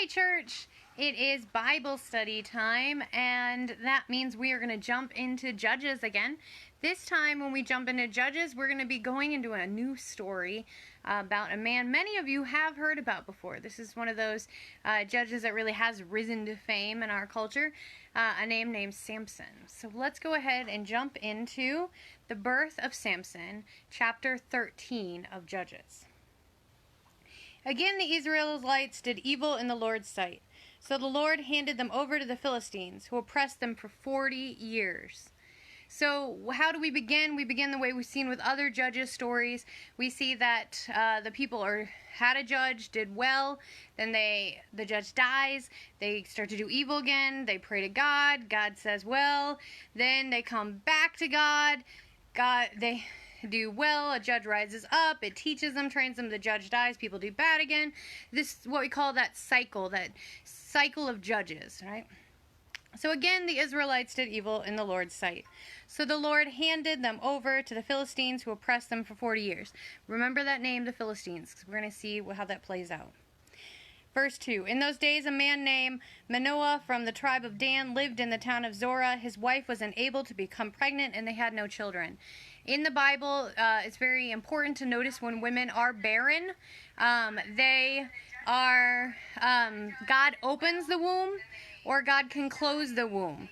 right, church, it is Bible study time, and that means we are going to jump into Judges again. This time, when we jump into Judges, we're going to be going into a new story about a man many of you have heard about before. This is one of those judges that really has risen to fame in our culture, a name named Samson. So let's go ahead and jump into the birth of Samson, chapter 13 of Judges. Again, the Israelites did evil in the Lord's sight. So the Lord handed them over to the Philistines, who oppressed them for 40 years. So how do we begin? We begin the way we've seen with other judges' stories. We see that the people had a judge, did well, then the judge dies, they start to do evil again, they pray to God, God says well, then they come back to God, they do well, a judge rises up, it teaches them, trains them, the judge dies, people do bad again. This is what we call that cycle of judges, right? So again, the Israelites did evil in the Lord's sight. So the Lord handed them over to the Philistines, who oppressed them for 40 years. Remember that name, the Philistines, because we're going to see how that plays out. Verse 2, in those days a man named Manoah from the tribe of Dan lived in the town of Zorah. His wife was unable to become pregnant, and they had no children. In the Bible, it's very important to notice when women are barren, they are, God opens the womb, or God can close the womb.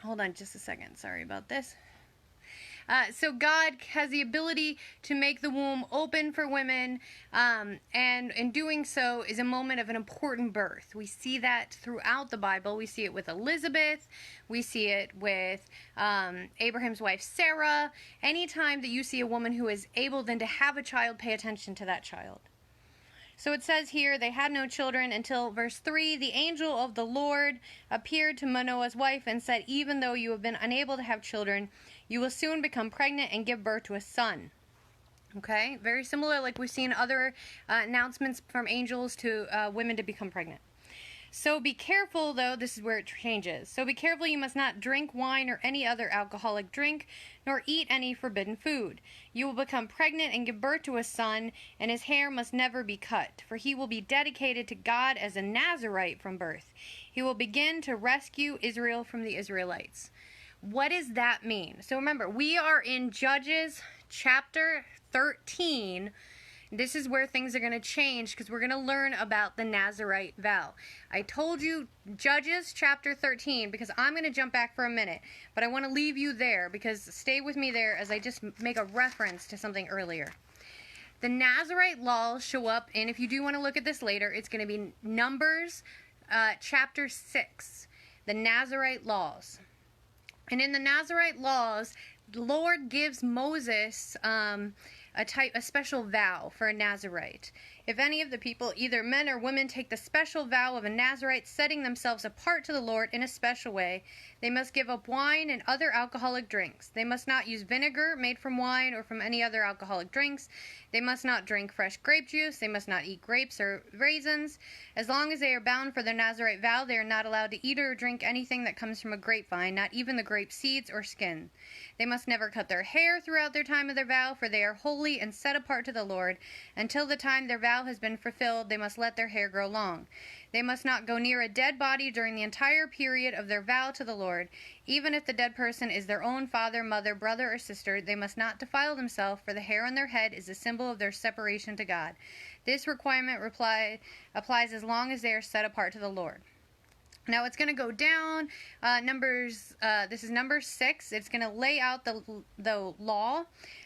Hold on just a second. Sorry about this. So God has the ability to make the womb open for women, and in doing so is a moment of an important birth. We see that throughout the Bible. We see it with Elizabeth. We see it with Abraham's wife Sarah. Anytime that you see a woman who is able then to have a child, pay attention to that child. So it says here, they had no children until verse 3, the angel of the Lord appeared to Manoah's wife and said, even though you have been unable to have children, you will soon become pregnant and give birth to a son. Okay, very similar like we've seen other announcements from angels to women to become pregnant. So be careful, though, this is where it changes. So be careful, you must not drink wine or any other alcoholic drink, nor eat any forbidden food. You will become pregnant and give birth to a son, and his hair must never be cut, for he will be dedicated to God as a Nazirite from birth. He will begin to rescue Israel from the Israelites. What does that mean? So remember, we are in Judges chapter 13. This is where things are going to change because we're going to learn about the Nazirite vow. I told you Judges chapter 13 because I'm going to jump back for a minute, but I want to leave you there because stay with me there as I just make a reference to something earlier. The Nazirite laws show up, and if you do want to look at this later, it's going to be Numbers chapter 6, the Nazirite laws. And in the Nazirite laws, the Lord gives Moses a special vow for a Nazirite. If any of the people, either men or women, take the special vow of a Nazirite, setting themselves apart to the Lord in a special way, they must give up wine and other alcoholic drinks. They must not use vinegar made from wine or from any other alcoholic drinks. They must not drink fresh grape juice. They must not eat grapes or raisins. As long as they are bound for their Nazirite vow, they are not allowed to eat or drink anything that comes from a grapevine, not even the grape seeds or skin. They must never cut their hair throughout their time of their vow, for they are holy and set apart to the Lord. Until the time their vow has been fulfilled, they must let their hair grow long. They must not go near a dead body during the entire period of their vow to the Lord. Even if the dead person is their own father, mother, brother, or sister, they must not defile themselves, for the hair on their head is a symbol of their separation to God. This requirement applies as long as they are set apart to the Lord. Now it's going to go down, this is number 6. It's going to lay out the law.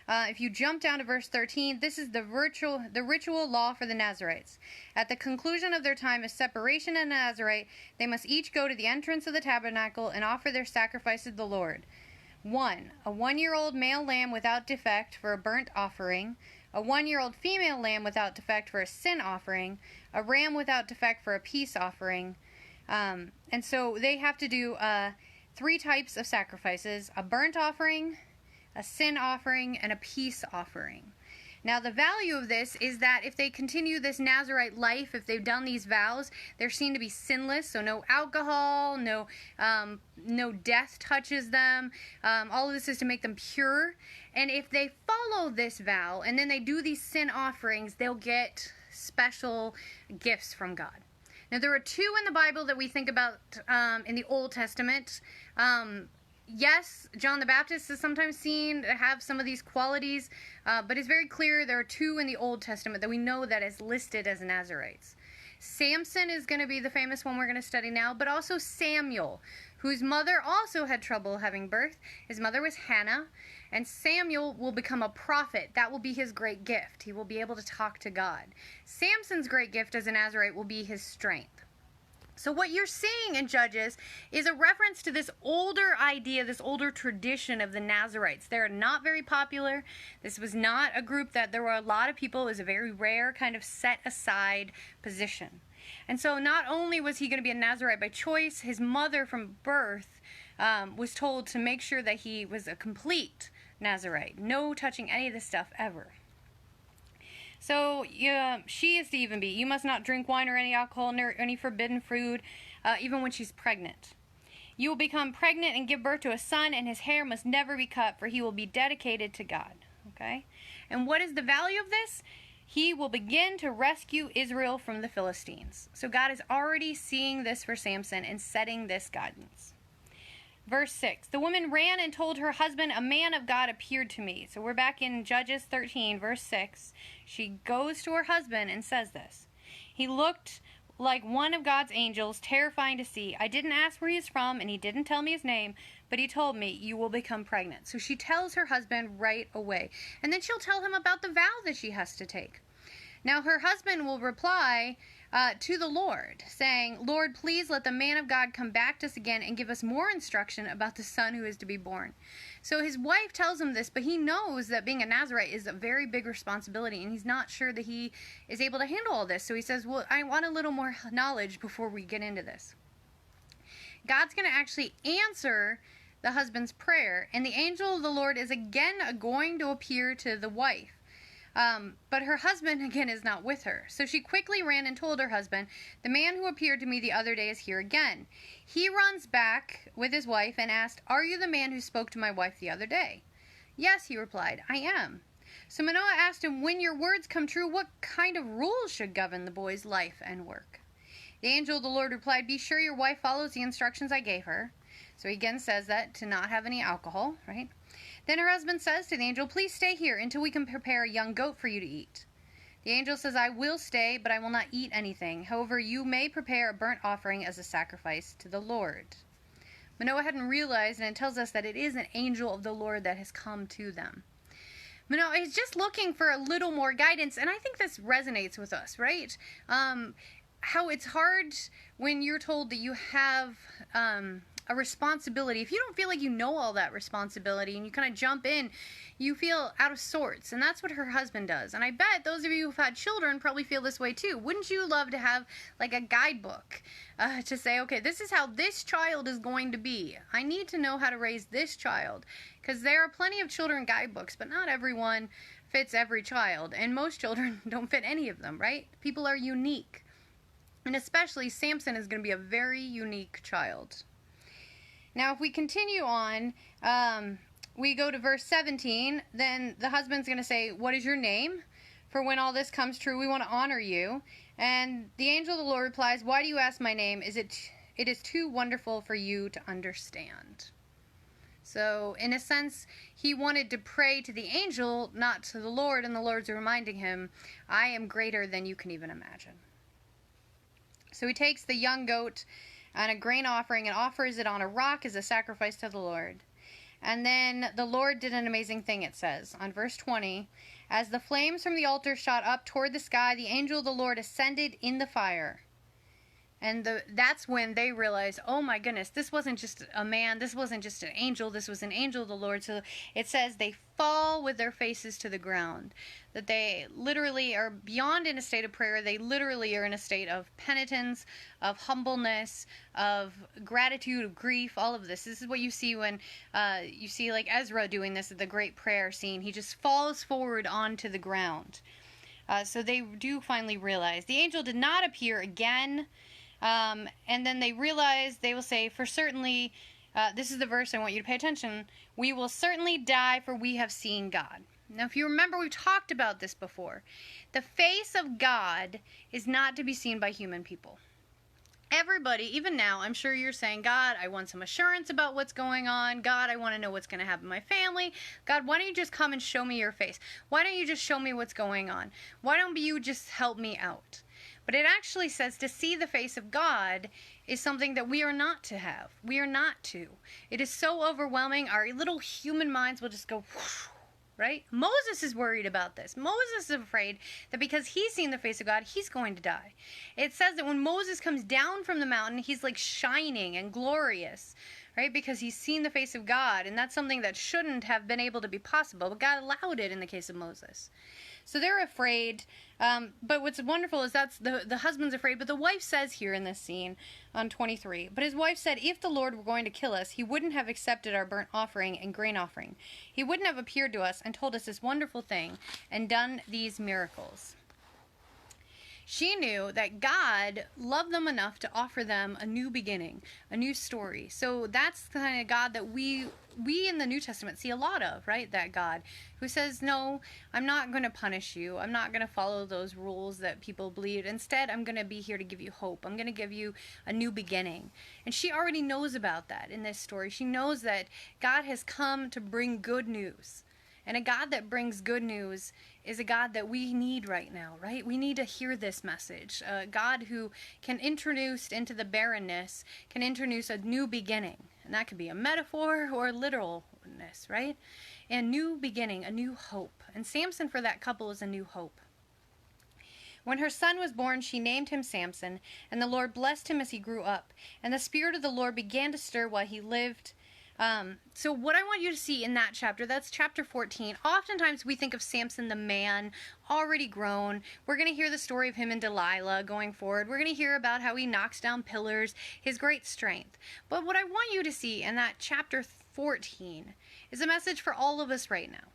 If you jump down to verse 13, this is the ritual law for the Nazirites. At the conclusion of their time of separation in Nazirite, they must each go to the entrance of the tabernacle and offer their sacrifice to the Lord. 1. A 1-year-old male lamb without defect for a burnt offering. A 1-year-old female lamb without defect for a sin offering. A ram without defect for a peace offering. And so they have to do 3 types of sacrifices: a burnt offering, a sin offering, and a peace offering. Now the value of this is that if they continue this Nazirite life, if they've done these vows, they're seen to be sinless, so no alcohol, no death touches them. All of this is to make them pure. And if they follow this vow and then they do these sin offerings, they'll get special gifts from God. Now, there are two in the Bible that we think about in the Old Testament. Yes, John the Baptist is sometimes seen to have some of these qualities, but it's very clear there are two in the Old Testament that we know that is listed as Nazirites. Samson is going to be the famous one we're going to study now, but also Samuel, whose mother also had trouble having birth. His mother was Hannah, and Samuel will become a prophet. That will be his great gift. He will be able to talk to God. Samson's great gift as a Nazirite will be his strength. So what you're seeing in Judges is a reference to this older idea, this older tradition of the Nazirites. They're not very popular. This was not a group that there were a lot of people. It was a very rare kind of set aside position. And so not only was he going to be a Nazirite by choice, his mother from birth was told to make sure that he was a complete Nazirite. No touching any of this stuff ever. So she is to even be. You must not drink wine or any alcohol or any forbidden food, even when she's pregnant. You will become pregnant and give birth to a son, and his hair must never be cut, for he will be dedicated to God. Okay? And what is the value of this? He will begin to rescue Israel from the Philistines. So God is already seeing this for Samson and setting this guidance. Verse 6, the woman ran and told her husband, a man of God appeared to me. So we're back in Judges 13, verse 6. She goes to her husband and says this. He looked like one of God's angels, terrifying to see. I didn't ask where he is from, and he didn't tell me his name, but he told me, you will become pregnant. So she tells her husband right away. And then she'll tell him about the vow that she has to take. Now her husband will reply to the Lord, saying, Lord, please let the man of God come back to us again and give us more instruction about the son who is to be born. So his wife tells him this, but he knows that being a Nazirite is a very big responsibility, and he's not sure that he is able to handle all this. So he says, well, I want a little more knowledge before we get into this. God's going to actually answer the husband's prayer, and the angel of the Lord is again going to appear to the wife. But her husband, again, is not with her. So she quickly ran and told her husband, the man who appeared to me the other day is here again. He runs back with his wife and asked, are you the man who spoke to my wife the other day? Yes, he replied, I am. So Manoah asked him, when your words come true, what kind of rules should govern the boy's life and work? The angel of the Lord replied, be sure your wife follows the instructions I gave her. So he again says that to not have any alcohol, right? Then her husband says to the angel, please stay here until we can prepare a young goat for you to eat. The angel says, I will stay, but I will not eat anything. However, you may prepare a burnt offering as a sacrifice to the Lord. Manoah hadn't realized, and it tells us that it is an angel of the Lord that has come to them. Manoah is just looking for a little more guidance, and I think this resonates with us, right? How it's hard when you're told that you have a responsibility. If you don't feel like you know all that responsibility and you kind of jump in, you feel out of sorts. And that's what her husband does. And I bet those of you who've had children probably feel this way too. Wouldn't you love to have like a guidebook to say, okay, this is how this child is going to be. I need to know how to raise this child. Because there are plenty of children guidebooks, but not everyone fits every child. And most children don't fit any of them, right? People are unique. And especially Samson is going to be a very unique child. Now, if we continue on, we go to verse 17, then the husband's going to say, what is your name? For when all this comes true, we want to honor you. And the angel of the Lord replies, why do you ask my name? It is too wonderful for you to understand. So, in a sense, he wanted to pray to the angel, not to the Lord, and the Lord's reminding him, I am greater than you can even imagine. So he takes the young goat and a grain offering and offers it on a rock as a sacrifice to the Lord. And then the Lord did an amazing thing, it says, on verse 20. As the flames from the altar shot up toward the sky, the angel of the Lord ascended in the fire. And that's when they realized, oh my goodness, this wasn't just a man, this wasn't just an angel, this was an angel of the Lord. So it says they fall with their faces to the ground. That they literally are beyond in a state of prayer. They literally are in a state of penitence, of humbleness, of gratitude, of grief, all of this. This is what you see when you see like Ezra doing this at the great prayer scene. He just falls forward onto the ground. So they do finally realize. The angel did not appear again. And then they realize, they will say, for certainly, this is the verse I want you to pay attention, we will certainly die, for we have seen God. Now, if you remember, we've talked about this before. The face of God is not to be seen by human people. Everybody, even now, I'm sure you're saying, God, I want some assurance about what's going on. God, I want to know what's going to happen in my family. God, why don't you just come and show me your face? Why don't you just show me what's going on? Why don't you just help me out? But it actually says to see the face of God is something that we are not to have. We are not to. It is so overwhelming. Our little human minds will just go whoosh, right? Moses is worried about this. Moses is afraid that because he's seen the face of God, he's going to die. It says that when Moses comes down from the mountain, he's like shining and glorious, right? Because he's seen the face of God, and that's something that shouldn't have been able to be possible, but God allowed it in the case of Moses. So they're afraid, but what's wonderful is that's the husband's afraid, but the wife says here in this scene on 23, but his wife said, if the Lord were going to kill us, he wouldn't have accepted our burnt offering and grain offering. He wouldn't have appeared to us and told us this wonderful thing and done these miracles. She knew that God loved them enough to offer them a new beginning, a new story. So that's the kind of God that we in the New Testament see a lot of, right? That God who says, no, I'm not going to punish you. I'm not going to follow those rules that people believe. Instead, I'm going to be here to give you hope. I'm going to give you a new beginning. And she already knows about that in this story. She knows that God has come to bring good news. And a God that brings good news is a God that we need right now, right? We need to hear this message. A God who can introduce into the barrenness, can introduce a new beginning. And that could be a metaphor or literalness, right? And new beginning, a new hope. And Samson for that couple is a new hope. When her son was born, she named him Samson, and the Lord blessed him as he grew up. And the Spirit of the Lord began to stir while he lived. So what I want you to see in that chapter, that's chapter 14. Oftentimes we think of Samson, the man, already grown. We're going to hear the story of him and Delilah going forward. We're going to hear about how he knocks down pillars, his great strength. But what I want you to see in that chapter 14 is a message for all of us right now.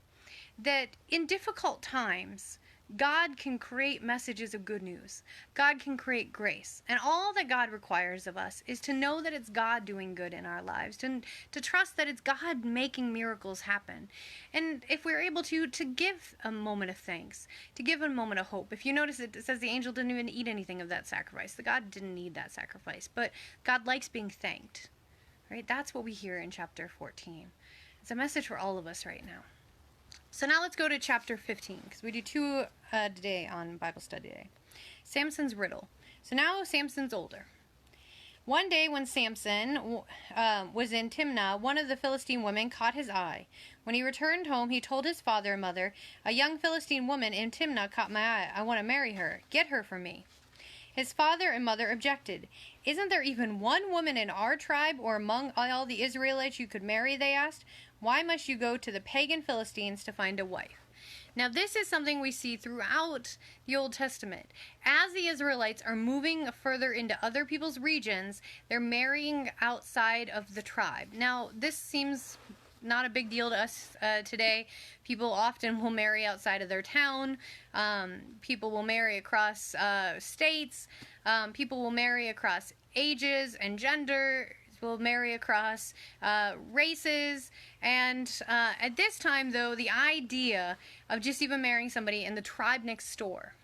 That in difficult times, God can create messages of good news. God can create grace. And all that God requires of us is to know that it's God doing good in our lives, to trust that it's God making miracles happen. And if we're able to give a moment of thanks, to give a moment of hope. If you notice, it says the angel didn't even eat anything of that sacrifice. The God didn't need that sacrifice, but God likes being thanked. Right? That's what we hear in chapter 14. It's a message for all of us right now. So now let's go to chapter 15, because we do two today on Bible study day. Samson's riddle. So now Samson's older. One day when Samson was in Timnah, one of the Philistine women caught his eye. When he returned home, he told his father and mother, a young Philistine woman in Timnah caught my eye. I want to marry her. Get her for me. His father and mother objected. Isn't there even one woman in our tribe or among all the Israelites you could marry, they asked. Why must you go to the pagan Philistines to find a wife? Now, this is something we see throughout the Old Testament. As the Israelites are moving further into other people's regions, they're marrying outside of the tribe. Now, this seems not a big deal to us today. People often will marry outside of their town. People will marry across states. People will marry across ages and gender. Will marry across races. And at this time, though, the idea of just even marrying somebody in the tribe next door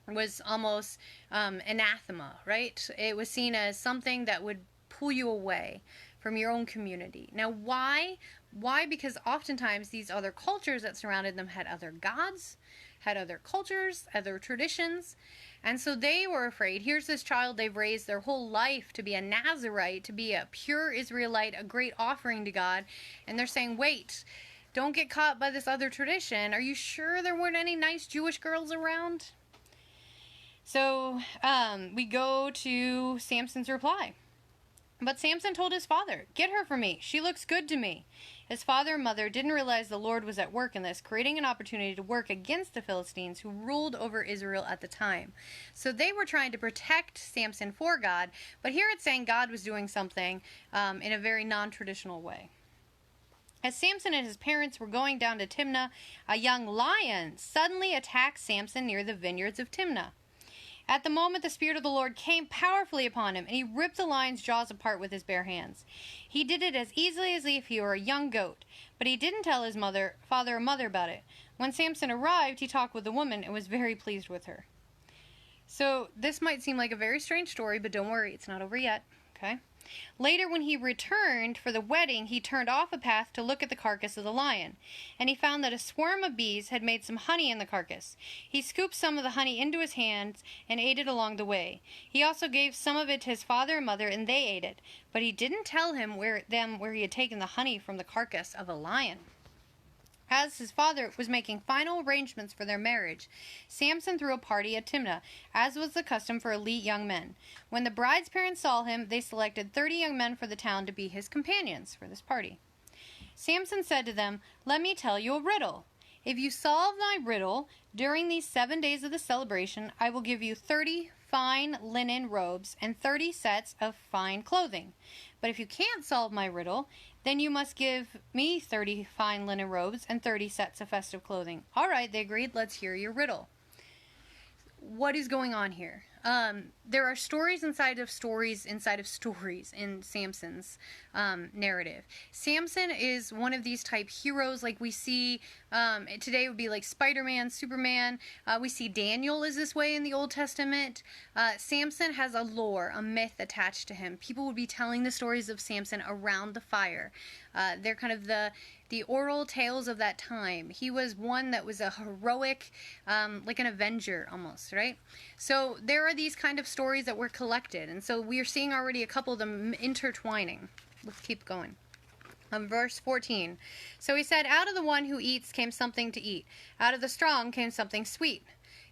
was almost anathema, right? It was seen as something that would pull you away from your own community. Now, why? Why? Because oftentimes these other cultures that surrounded them had other gods, had other cultures, other traditions. And so they were afraid. Here's this child they've raised their whole life to be a Nazarite, to be a pure Israelite, a great offering to God. And they're saying, wait, don't get caught by this other tradition. Are you sure there weren't any nice Jewish girls around? So we go to Samson's reply. But Samson told his father, get her for me. She looks good to me. His father and mother didn't realize the Lord was at work in this, creating an opportunity to work against the Philistines who ruled over Israel at the time. So they were trying to protect Samson for God, but here it's saying God was doing something in a very non-traditional way. As Samson and his parents were going down to Timnah, a young lion suddenly attacked Samson near the vineyards of Timnah. At the moment, the Spirit of the Lord came powerfully upon him, and he ripped the lion's jaws apart with his bare hands. He did it as easily as if he were a young goat, but he didn't tell his father or mother about it. When Samson arrived, he talked with the woman and was very pleased with her. So this might seem like a very strange story, but don't worry, it's not over yet. Okay? Later, when he returned for the wedding, he turned off a path to look at the carcass of the lion, and he found that a swarm of bees had made some honey in the carcass. He scooped some of the honey into his hands and ate it along the way. He also gave some of it to his father and mother, and they ate it, but he didn't tell where he had taken the honey from the carcass of a lion. As his father was making final arrangements for their marriage, Samson threw a party at Timnah, as was the custom for elite young men. When the bride's parents saw him, they selected 30 young men for the town to be his companions for this party. Samson said to them, "Let me tell you a riddle. If you solve my riddle during these 7 days of the celebration, I will give you 30 fine linen robes and 30 sets of fine clothing. But if you can't solve my riddle, then you must give me 30 fine linen robes and 30 sets of festive clothing." All right, they agreed. Let's hear your riddle. What is going on here? There are stories inside of stories in Samson's narrative. Samson is one of these type heroes like we see today. Would be like Spider-Man, Superman. We see Daniel is this way in the Old Testament. Samson has a lore, a myth attached to him. People would be telling the stories of Samson around the fire. They're kind of the oral tales of that time. He was one that was a heroic, like an avenger almost, right? So there are these kind of stories that were collected, and so we are seeing already a couple of them intertwining. Let's keep going. Verse 14. So he said, "Out of the one who eats came something to eat. Out of the strong came something sweet."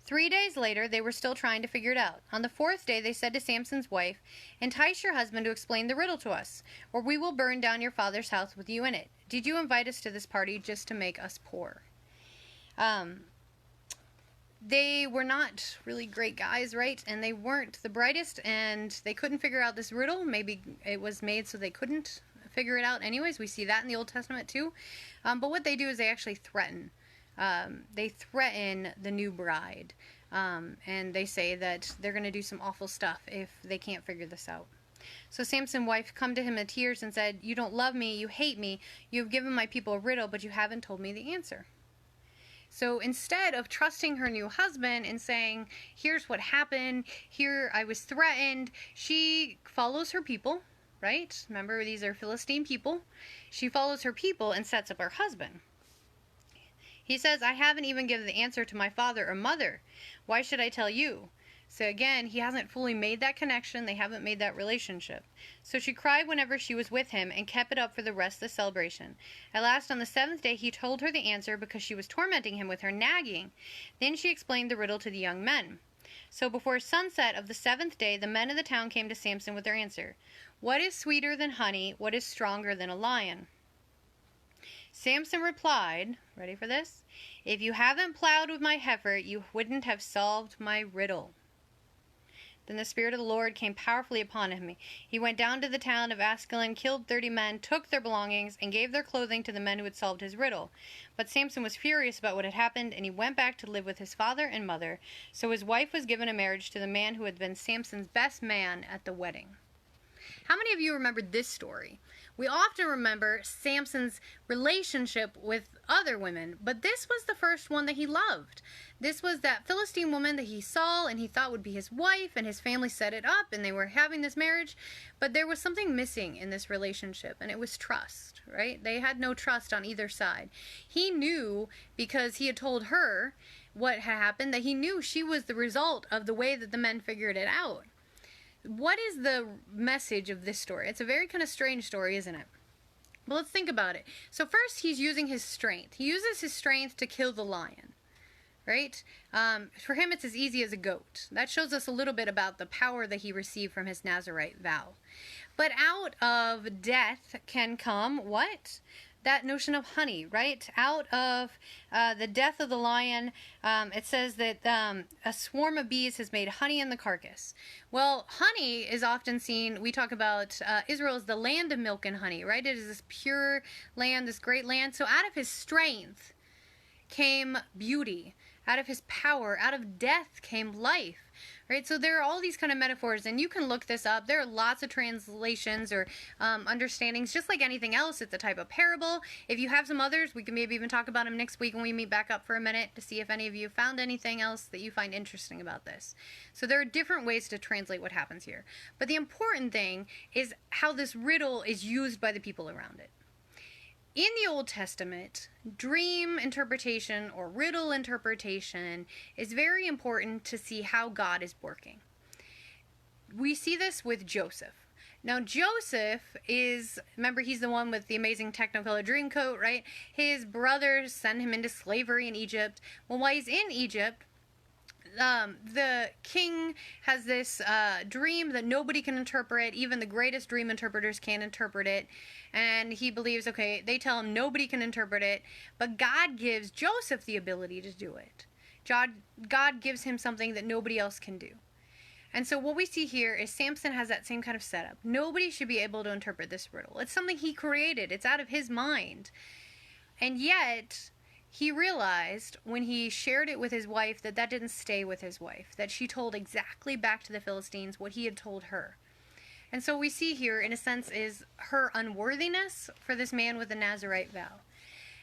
3 days later, they were still trying to figure it out. On the 4th day, they said to Samson's wife, "Entice your husband to explain the riddle to us, or we will burn down your father's house with you in it. Did you invite us to this party just to make us poor?" They were not really great guys, right? And they weren't the brightest, and they couldn't figure out this riddle. Maybe it was made so they couldn't figure it out anyways. We see that in the Old Testament too. But what they do is they actually threaten. They threaten the new bride. And they say that they're going to do some awful stuff if they can't figure this out. So Samson's wife come to him in tears and said, "You don't love me, you hate me, you have given my people a riddle, but you haven't told me the answer." So instead of trusting her new husband and saying, "Here's what happened, here I was threatened," she follows her people, right? Remember, these are Philistine people. She follows her people and sets up her husband. He says, "I haven't even given the answer to my father or mother. Why should I tell you?" So again, he hasn't fully made that connection. They haven't made that relationship. So she cried whenever she was with him and kept it up for the rest of the celebration. At last, on the 7th day, he told her the answer because she was tormenting him with her nagging. Then she explained the riddle to the young men. So before sunset of the 7th day, the men of the town came to Samson with their answer. "What is sweeter than honey? What is stronger than a lion?" Samson replied, ready for this? "If you haven't plowed with my heifer, you wouldn't have solved my riddle." Then the Spirit of the Lord came powerfully upon him. He went down to the town of Askelon, killed 30 men, took their belongings, and gave their clothing to the men who had solved his riddle. But Samson was furious about what had happened, and he went back to live with his father and mother. So his wife was given in marriage to the man who had been Samson's best man at the wedding. How many of you remember this story? We often remember Samson's relationship with other women, but this was the first one that he loved. This was that Philistine woman that he saw and he thought would be his wife, and his family set it up and they were having this marriage, but there was something missing in this relationship, and it was trust, right? They had no trust on either side. He knew, because he had told her what had happened, that he knew she was the result of the way that the men figured it out. What is the message of this story? It's a very kind of strange story, isn't it? But let's think about it. So first, he's using his strength. He uses his strength to kill the lion, right? For him, it's as easy as a goat. That shows us a little bit about the power that he received from his Nazirite vow. But out of death can come what? That notion of honey, right? Out of the death of the lion, it says that a swarm of bees has made honey in the carcass. Well, honey is often seen, we talk about Israel as the land of milk and honey, right? It is this pure land, this great land. So out of his strength came beauty. Out of his power, out of death came life. Right, so there are all these kind of metaphors, and you can look this up. There are lots of translations or understandings, just like anything else. It's a type of parable. If you have some others, we can maybe even talk about them next week when we meet back up for a minute to see if any of you found anything else that you find interesting about this. So there are different ways to translate what happens here. But the important thing is how this riddle is used by the people around it. In the Old Testament, dream interpretation or riddle interpretation is very important to see how God is working. We see this with Joseph. Now, Joseph is, remember, he's the one with the amazing Technicolor dream coat, right? His brothers send him into slavery in Egypt. Well, while he's in Egypt, the king has this dream that nobody can interpret. Even the greatest dream interpreters can't interpret it. And he believes, okay, they tell him nobody can interpret it, but God gives Joseph the ability to do it. God gives him something that nobody else can do. And so what we see here is Samson has that same kind of setup. Nobody should be able to interpret this riddle. It's something he created. It's out of his mind. And yet, he realized when he shared it with his wife that didn't stay with his wife, that she told exactly back to the Philistines what he had told her. And so we see here, in a sense, is her unworthiness for this man with the Nazirite vow.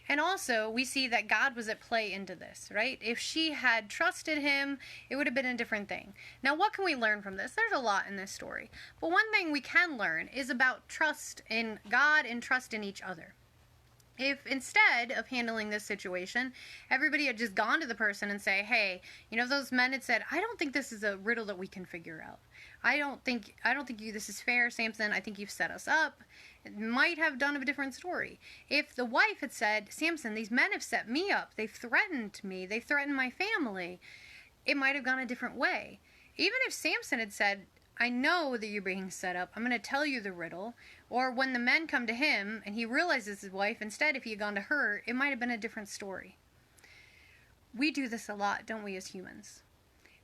And also, we see that God was at play into this, right? If she had trusted him, it would have been a different thing. Now, what can we learn from this? There's a lot in this story. But one thing we can learn is about trust in God and trust in each other. If instead of handling this situation, everybody had just gone to the person and say, hey, those men had said, I don't think this is a riddle that we can figure out. I don't think this is fair, Samson. I think you've set us up. It might have done a different story. If the wife had said, Samson, these men have set me up. They've threatened me. They've threatened my family. It might have gone a different way. Even if Samson had said, I know that you're being set up. I'm going to tell you the riddle. Or when the men come to him and he realizes his wife, instead, if he had gone to her, it might have been a different story. We do this a lot, don't we, as humans?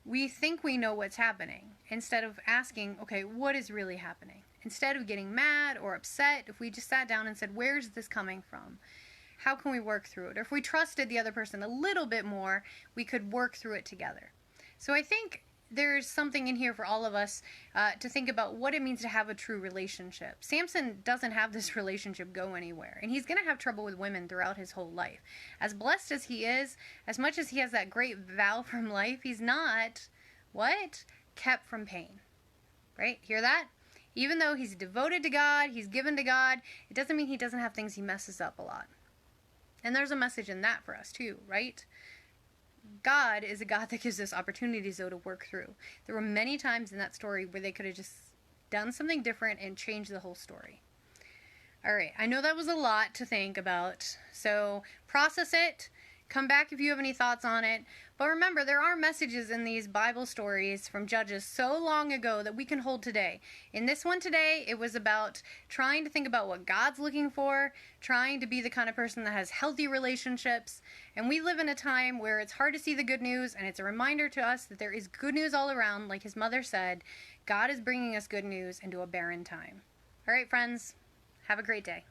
We think we know what's happening instead of asking, okay, what is really happening? Instead of getting mad or upset, if we just sat down and said, where's this coming from? How can we work through it? Or if we trusted the other person a little bit more, we could work through it together. So I think there's something in here for all of us to think about what it means to have a true relationship. Samson doesn't have this relationship go anywhere, and he's going to have trouble with women throughout his whole life. As blessed as he is, as much as he has that great vow from life, he's not, kept from pain. Right? Hear that? Even though he's devoted to God, he's given to God, it doesn't mean he doesn't have things he messes up a lot. And there's a message in that for us too, right? God is a God that gives us opportunities, though, to work through. There were many times in that story where they could have just done something different and changed the whole story. All right, I know that was a lot to think about, so process it. Come back if you have any thoughts on it. But remember, there are messages in these Bible stories from Judges so long ago that we can hold today. In this one today, it was about trying to think about what God's looking for, trying to be the kind of person that has healthy relationships. And we live in a time where it's hard to see the good news, and it's a reminder to us that there is good news all around. Like his mother said, God is bringing us good news into a barren time. All right, friends, have a great day.